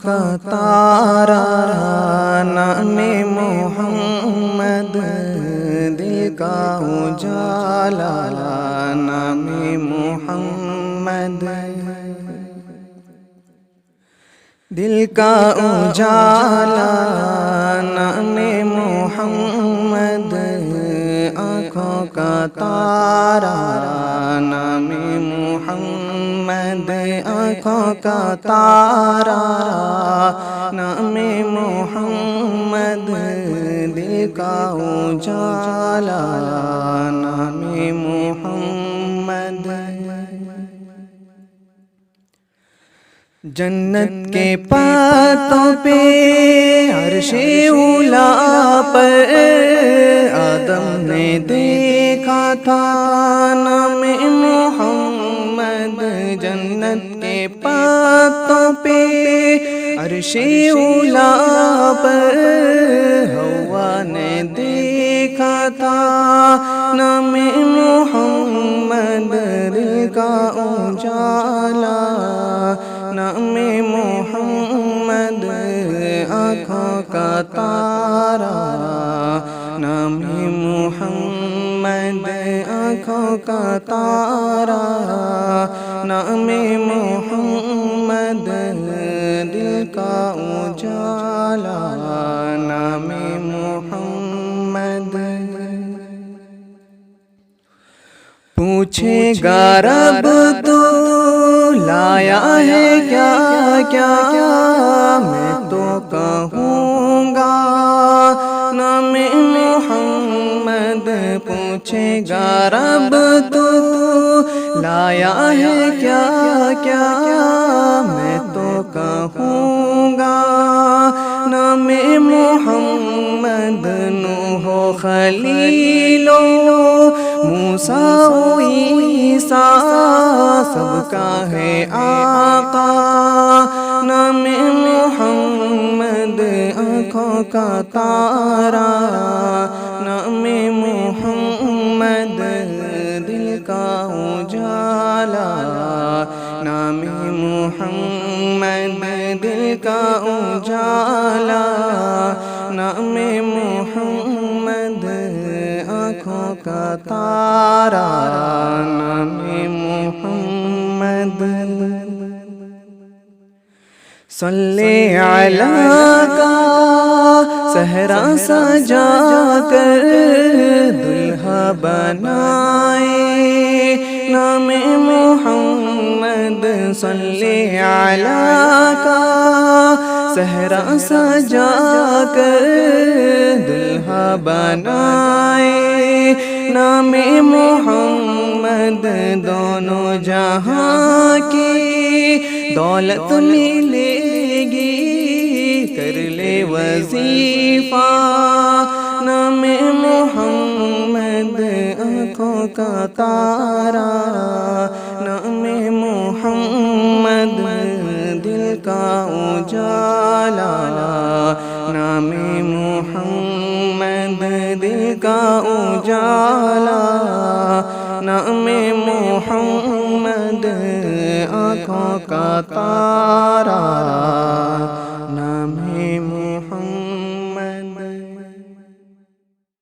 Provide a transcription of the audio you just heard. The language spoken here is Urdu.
کا تارا نام محمد، دل کا اجالا نام محمد، دل کا اجالا نام محمد، آنکھوں کا تارا نام محمد، آنکھوں کا تارا نام محمد، دل کا اجالا نام محمد۔ جنت کے پاتوں پہ عرش اولا پر آدم نے دیکھا تھا نام محمد، جنت کے پاتوں پہ عرش اولا پر حوا نے دیکھا تھا نام محمد، دل کا اجالا نام محمد، آنکھوں کا تارا نام محمد، آنکھوں کا تارا نام محمد، دل کا اجالا نام محمد۔ پوچھے گا رب تو لایا ہے کیا کیا، میں تو کہوں گا نام محمد، پوچھے گا رب تو لایا ہے کیا کیا، میں تو کہوں گا نام محمد، نوح و خلیل و موسیٰ و عیسیٰ سب کا ہے آقا نام محمد، آنکھوں کا تارا نام محمد، دل کا اجالا نام محمد، دل کا اجالا نام محمد، آنکھوں کا تارا نام محمد۔ صلی علیہ کا صحرا سجا کر دلہا بنائے نام محمد، صلی علیہ کا صحرا سجا کر دلہا بنائے نام محمد، دونوں جہاں کی دولت ملے گی، کر لے وظیفہ نام محمد، آنکھوں کا تارا نام محمد، دل کا اجالا نام محمد، دل کا اجالا نام محمد، آنکھوں کا تارا